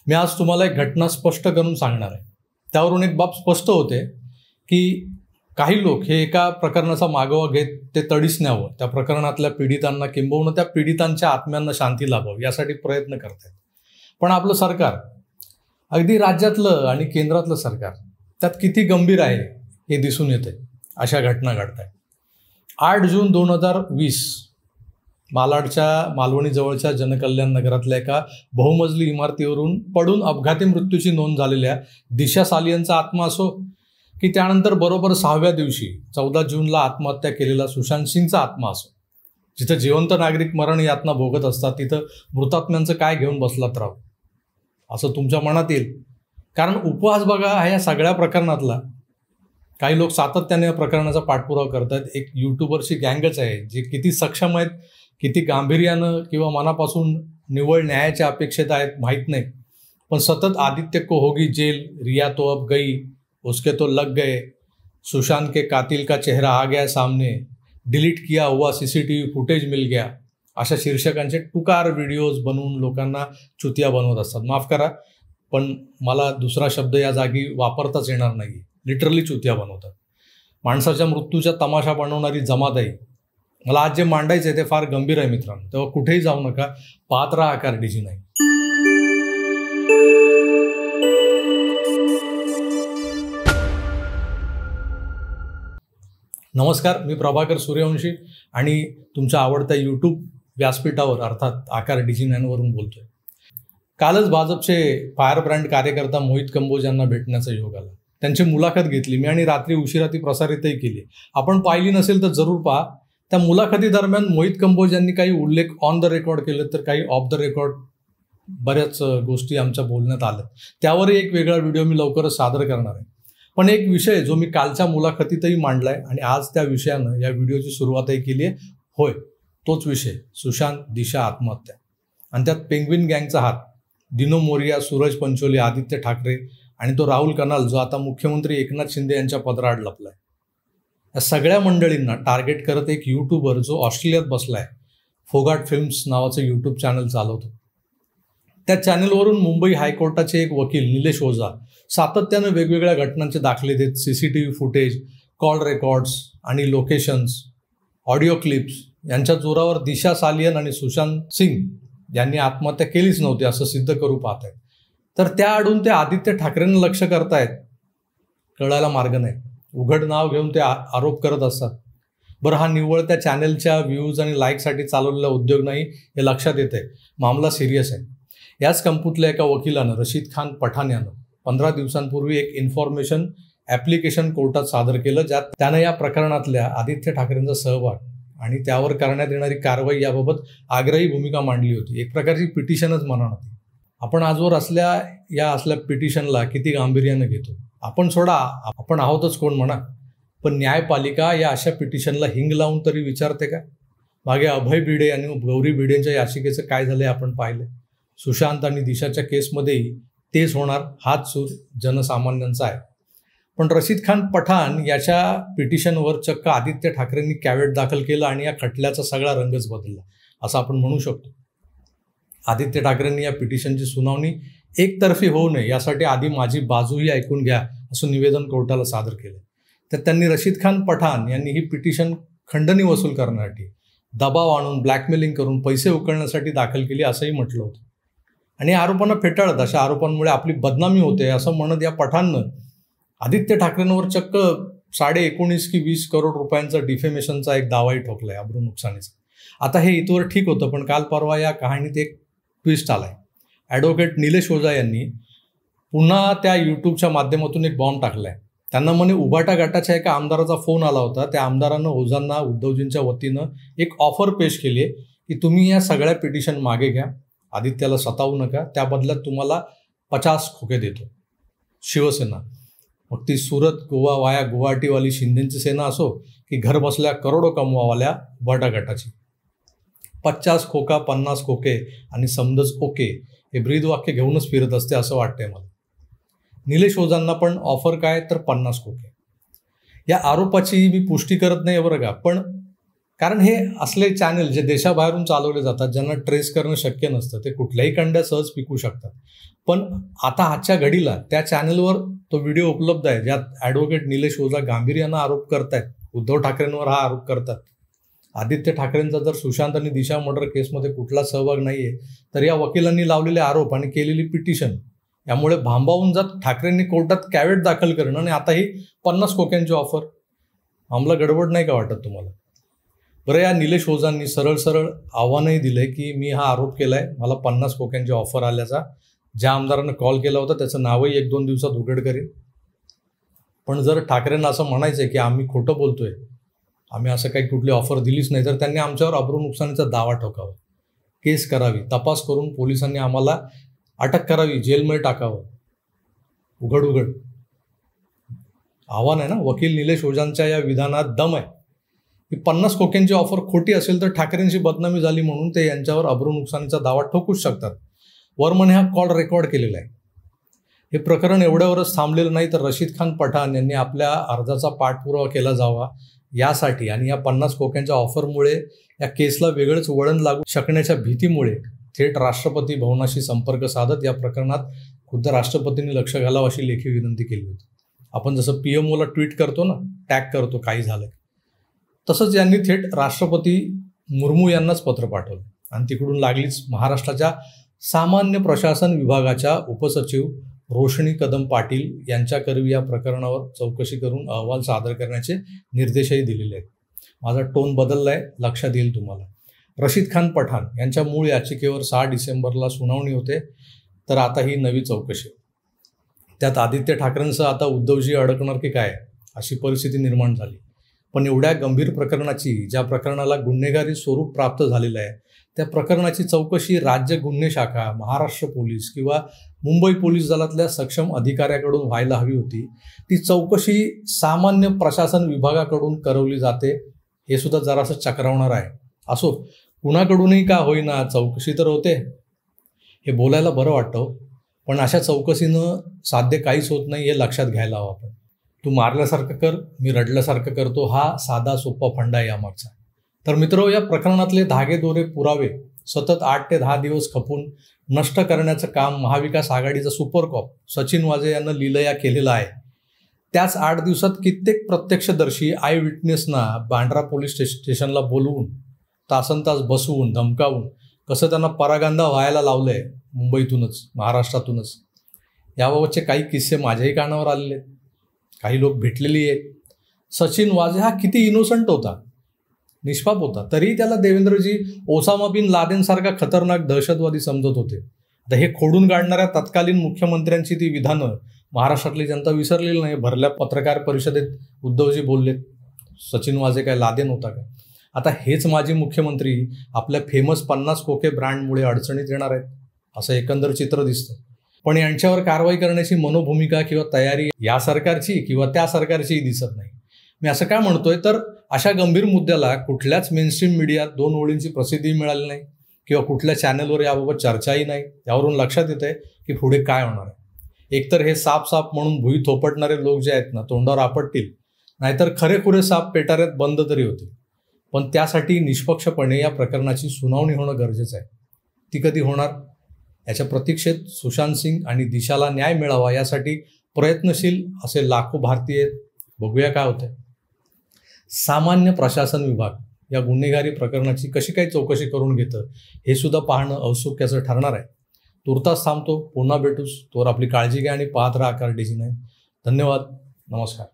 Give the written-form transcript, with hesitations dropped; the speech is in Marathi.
मी आज तुम्हाला एक घटना स्पष्ट करून सांगणार आहे. त्यावरून एक बाब स्पष्ट होते की काही लोक हे एका प्रकरणाचा मागोवा घेत ते तडीस न्यावं, त्या प्रकरणातल्या पीडितांना किंबहुना त्या पीडितांच्या आत्म्यांना शांती लाभावी यासाठी प्रयत्न करत आहेत. पण आपलं सरकार, अगदी राज्यातलं आणि केंद्रातलं सरकार, त्यात किती गंभीर आहे हे दिसून येते. अशा घटना घडत आहेत. 8 जून 2020 मालाडच्या मालवणीजवळच्या जनकल्याण नगरातल्या एका बहुमजली इमारतीवरून पडून अपघाती मृत्यूची नोंद झालेल्या दिशा सालियनचा आत्मा असो, की त्यानंतर बरोबर 6व्या दिवशी 14 जूनला आत्महत्या केलेला सुशांत सिंगचा आत्मा असो. जिथं जिवंत नागरिक मरण यातना भोगत असतात तिथं मृतात्म्यांचं काय घेऊन बसलात राव, असं तुमच्या मनात येईल. कारण उपवास बघा हा या सगळ्या प्रकरणातला. काही लोक सातत्याने या प्रकरणाचा पाठपुरावा करतात. एक यूट्यूबरची गँगच आहे जे किती सक्षम आहेत, किती गांभीर्यानं किंवा मनापासून निव्वळ न्यायाच्या अपेक्षेत आहेत माहीत नाही, पण सतत आदित्य को होगी जेल, रिया तो अब गई, उसके तो लग गए, सुशांत के कातिल का चेहरा आ गया सामने, डिलीट किया हुआ सीसीटीव्ही फुटेज मिल गया, अशा शीर्षकांचे टुकार व्हिडिओज बनवून लोकांना चुतिया बनवत असतात. माफ करा, पण मला दुसरा शब्द या जागी वापरताच येणार नाही. लिटरली चुतिया बनवतात. माणसाच्या मृत्यूचा तमाशा बनवणारी जमादाई. मला आज जे मांडायचं आहे ते फार गंभीर आहे मित्रांनो, तेव्हा कुठेही जाऊ नका, पाहत राहा आकार डीजी9. नमस्कार, मी प्रभाकर सूर्यवंशी आणि तुमच्या आवडत्या यूट्यूब व्यासपीठावर अर्थात आकार डीजी9वरून बोलतोय. कालच भाजपचे फायरब्रँड कार्यकर्ता मोहित कंबोज यांना भेटण्याचा योग आला. त्यांची मुलाखत घेतली मी आणि रात्री उशिरा ती प्रसारितही केली. आपण पाहिली नसेल तर जरूर पहा. त्या मुलाखती दरम्यान मोहित कंबोज यांनी काही उल्लेख ऑन द रेकॉर्ड केले तर काही ऑफ द रेकॉर्ड बऱ्याच गोष्टी आमच्या बोलण्यात आल्या. त्यावरही एक वेगळा व्हिडिओ मी लवकरच सादर करणार आहे. पण एक विषय जो मी कालच्या मुलाखतीतही मांडलाय आणि आज त्या विषयानं या व्हिडिओची सुरुवातही केली आहे. होय, तोच विषय, सुशांत दिशा आत्महत्या. आणि त्यात पेंग्विन गँगचा हात. दिनो मोरिया, सूरज पंचोली, आदित्य ठाकरे आणि तो राहुल कनाल जो आता मुख्यमंत्री एकनाथ शिंदे यांच्या पदराआड लपलाय. या सगळ्या मंडळींना टार्गेट करत एक यूट्यूबर जो ऑस्ट्रेलियात बसलाय, फोगाट फिल्म्स नावाचं यूट्यूब चॅनल चालवतो. त्या चॅनलवरून मुंबई हायकोर्टाचे एक वकील निलेश ओझा सातत्यानं वेगवेगळ्या घटनांचे दाखले देत सीसीटीव्ही फुटेज, कॉल रेकॉर्ड्स आणि लोकेशन्स, ऑडिओ क्लिप्स यांच्या जोरावर दिशा सालियन आणि सुशांत सिंग यांनी आत्महत्या केलीच नव्हती असं सिद्ध करू पाहत आहेत. तर त्या आडून ते आदित्य ठाकरेंना लक्ष करतायत, कळायला मार्ग नाही. उघड नाव घेऊन ते आरोप करत असतात. बरं, हा निव्वळ त्या चॅनलच्या व्ह्यूज आणि लाईकसाठी चालवलेला उद्योग नाही हे लक्षात येते. मामला सिरियस आहे. याच कंपनीतल्या एका वकिलानं रशीद खान पठाण यानं 15 दिवसांपूर्वी एक इन्फॉर्मेशन ॲप्लिकेशन कोर्टात सादर केलं, ज्यात त्यानं या प्रकरणातल्या आदित्य ठाकरेंचा सहभाग आणि त्यावर करण्यात येणारी कारवाई याबाबत आग्रही भूमिका मांडली होती. एक प्रकारची पिटिशनच म्हणा ती. आपण आजवर असल्या पिटिशनला किती गांभीर्यानं घेतो. आपण सोडा, आपण आहोतच कोण म्हणा, पण न्यायपालिका या अशा पिटिशनला हिंग लावून तरी विचारते का? मागे अभय भिडे आणि गौरी भिडेंच्या याचिकेचं काय झालंय आपण पाहिलं. सुशांत आणि दिशाच्या केसमध्येही तेच होणार हाच सूर जनसामान्यांचा आहे. पण रशीद खान पठाण याच्या पिटिशनवर चक्क आदित्य ठाकरेंनी कॅवेट दाखल केलं आणि या खटल्याचा सगळा रंगच बदलला असं आपण म्हणू शकतो. आदित्य ठाकरेंनी या पिटिशनची सुनावणी एकतर्फी होऊ नये यासाठी आधी माझी बाजूही ऐकून घ्या असं निवेदन कोर्टाला सादर केलं. तर त्यांनी रशीद खान पठाण यांनी ही पिटिशन खंडणी वसूल करण्यासाठी, दबाव आणून, ब्लॅकमेलिंग करून पैसे उकळण्यासाठी दाखल केली असंही म्हटलं होतं. आणि आरोपांना फेटाळत अशा आरोपांमुळे आपली बदनामी होते असं म्हणत या पठाणनं आदित्य ठाकरेंवर चक्क 19.5 की 20 करोड रुपयांचा डिफेमेशनचा एक दावाही ठोकलाय, अब्रू नुकसानीचा. आता हे इथवर ठीक होतं, पण काल परवा या कहाणीत एक ट्विस्ट आलाय. ॲडव्होकेट निलेश ओझा यांनी पुन्हा त्या यूट्यूबच्या माध्यमातून एक बॉम्ब टाकलाय. त्यांना म्हणे उभाटा गटाच्या एका आमदाराचा फोन आला होता. त्या आमदारानं ओझांना उद्धवजींच्या वतीनं एक ऑफर पेश केली की तुम्ही या सगळ्या पिटिशन मागे घ्या, आदित्याला सतावू नका, त्या बदल्यात तुम्हाला 50 खोके देतो. शिवसेना, मग ती सुरत गोवा वाया गुवाहाटीवाली शिंदेची सेना असो की घर बसल्या करोडो कमवावाल्या उभाटा गटाची, 50 खोका 50 खोके आणि समजच ओके हे ब्रीदवाक्य घेऊनच फिरत असते असं वाटतंय मला. निलेश ओझांना पण ऑफर काय तर 50 खोके. या आरोपाची मी पुष्टी करत नाही बरं का, पण कारण हे असले चॅनल जे देशाबाहेरून चालवले जातात, ज्यांना ट्रेस करणं शक्य नसतं, ते कुठल्याही कंड्या सहज पिकू शकतात. पण आता आजच्या घडीला त्या चॅनलवर तो व्हिडिओ उपलब्ध आहे ज्यात ॲडव्होकेट निलेश ओझा गांभीर्यानं आरोप करतायत, उद्धव ठाकरेंवर हा आरोप करतात. आदित्य ठाकरेंचा जर सुशांत आणि दिशा मर्डर केसमध्ये कुठला सहभाग नाहीये, तर या वकिलांनी लावलेले आरोप आणि केलेली पिटिशन यामुळे भांबावून जात ठाकरेंनी कोर्टात कॅवेट दाखल करणं आणि आता ही 50 खोक्यांची ऑफर. मामला गडबड नाही का वाटत तुम्हाला? बरं, या निलेश ओझांनी सरळ सरळ आव्हानही दिलंय की मी हा आरोप केलाय, मला 50 खोक्यांची ऑफर आल्याचा. ज्या आमदारांना कॉल केला होता त्याचं नावही 1-2 दिवसात उघड करेन. पण जर ठाकरेंना असं म्हणायचंय की आम्ही खोटं बोलतोय, आम्ही असं काही कुठली ऑफर दिलीच नाही, तर त्यांनी आमच्यावर अब्रू नुकसानीचा दावा ठोकावा, केस करावी, तपास करून पोलिसांनी आम्हाला अटक करावी, जेलमध्ये टाकावं. उघड उघड आव्हान आहे ना. वकील निलेश ओझांच्या या विधानात दम आहे. ही 50 खोक्यांची ऑफर खोटी असेल तर ठाकरेंची बदनामी झाली म्हणून ते यांच्यावर अब्रू नुकसानीचा दावा ठोकूच शकतात. वर्मने हा कॉल रेकॉर्ड केलेला आहे. हे प्रकरण एवढ्यावरच थांबलेलं नाही, तर रशीद खान पठाण यांनी आपल्या अर्जाचा पाठपुरावा केला जावा यासाठी आणि या 50 खोक्यांच्या ऑफरमुळे या केसला वेगळंच वळण लागू शकण्याच्या भीतीमुळे थेट राष्ट्रपती भवनाशी संपर्क साधत या प्रकरणात खुद्द राष्ट्रपतींनी लक्ष घालावं अशी लेखी विनंती केली होती. आपण जसं PMOला ट्विट करतो ना, टॅग करतो काही झालं, तसंच यांनी थेट राष्ट्रपती मुर्मू यांनाच पत्र पाठवलं आणि तिकडून लागलीच महाराष्ट्राच्या सामान्य प्रशासन विभागाच्या उपसचिव रोशनी कदम पाटील यांच्याकरवी या प्रकरणावर चौकशी करून अहवाल सादर करण्याचे निर्देशही दिलेले आहेत. माझा टोन बदलला आहे, लक्षात येईल तुम्हाला. रशीद खान पठाण यांच्या मूळ याचिकेवर 6 डिसेंबरला सुनावणी होते, तर आता ही नवी चौकशी. त्यात आदित्य ठाकरेंसह आता उद्धवजी अडकणार की काय अशी परिस्थिती निर्माण झाली. पण एवढ्या गंभीर प्रकरणाची, ज्या प्रकरणाला गुन्हेगारी स्वरूप प्राप्त झालेलं आहे, त्या प्रकरणाची चौकशी राज्य गुन्हे शाखा, महाराष्ट्र पोलीस किंवा मुंबई पोलीस दलातल्या सक्षम अधिकाऱ्याकडून व्हायला हवी होती. ती चौकशी सामान्य प्रशासन विभागाकडून करवली जाते. हे सुद्धा जरासं चक्रावणार आहे. असो, कुणाकडूनही का होईना चौकशी तर होते. हे बोलायला बरं वाटतं, पण अशा चौकशीनं साध्य काहीच होत नाही हे लक्षात घ्यायला हवं आपण. तू मारल्यासारखं कर, मी रडल्यासारखं करतो, हा साधा सोपा फंडा आहे यामागचा. तर मित्र, या प्रकरणातले धागेदोरे पुरावे सतत 8 ते 10 दिवस खपून नष्ट करण्याचं काम महाविकास आघाडीचा सुपर कॉप सचिन वाझे यांना लीलया केलेलं आहे. त्याच 8 दिवसात कित्येक प्रत्यक्षदर्शी आय विटनेसना बांद्रा पोलीस स्टेशनला बोलवून तासनतास बसवून धमकावून कसं त्यांना परागंदा व्हायला लावलंय मुंबईतूनच, महाराष्ट्रातूनच. याबाबतचे काही किस्से माझ्याही कानावर आलेले आहेत. काही लोक भेटलेली आहेत. सचिन वाझे हा किती इनोसंट होता, निष्पाप होता, तरी त्याला देवेंद्रजी ओसामा बिन लादेनसारखा खतरनाक दहशतवादी समजत होते. आता हे खोडून काढणाऱ्या तत्कालीन मुख्यमंत्र्यांची ती विधानं महाराष्ट्रातली जनता विसरलेली नाही. भरल्या पत्रकार परिषदेत उद्धवजी बोललेत, सचिन वाझे काय लादेन होता का? आता हेच माजी मुख्यमंत्री आपल्या फेमस 50 खोके ब्रँडमुळे अडचणीत येणार आहेत असं एकंदर चित्र दिसतं. पण यांच्यावर कारवाई करण्याची मनोभूमिका किंवा तयारी या सरकारची किंवा त्या सरकारचीही दिसत नाही. मी असं काय म्हणतोय, तर अशा गंभीर मुद्द्याला कुठल्याच मेनस्ट्रीम मीडियात 2 ओळींची प्रसिद्धी मिळाली नाही किंवा कुठल्या चॅनलवर याबाबत चर्चाही नाही. यावरून लक्षात येतंय की पुढे काय होणार आहे. एकतर हे साप म्हणून भुई थोपटणारे लोक जे आहेत ना, तोंडावर आपटतील, नाहीतर खरेखुरे साप पेटाऱ्यात बंद तरी होतील. पण त्यासाठी निष्पक्षपणे या प्रकरणाची सुनावणी होणं गरजेचं आहे. ती कधी होणार याच्या प्रतीक्षेत सुशांत सिंग आणि दिशाला न्याय मिळावा यासाठी प्रयत्नशील असे लाखो भारतीय. बघूया काय होतंय. सामान्य प्रशासन विभाग या गुन्हेगारी प्रकरणाची कशी काही चौकशी करून घेतं हे सुद्धा पाहणं औत्सुक्याचं ठरणार आहे. तुर्तास थांबतो, पुन्हा भेटूच. तोवर आपली काळजी घ्या आणि पाहत राहा आकार डिजी 9. धन्यवाद, नमस्कार.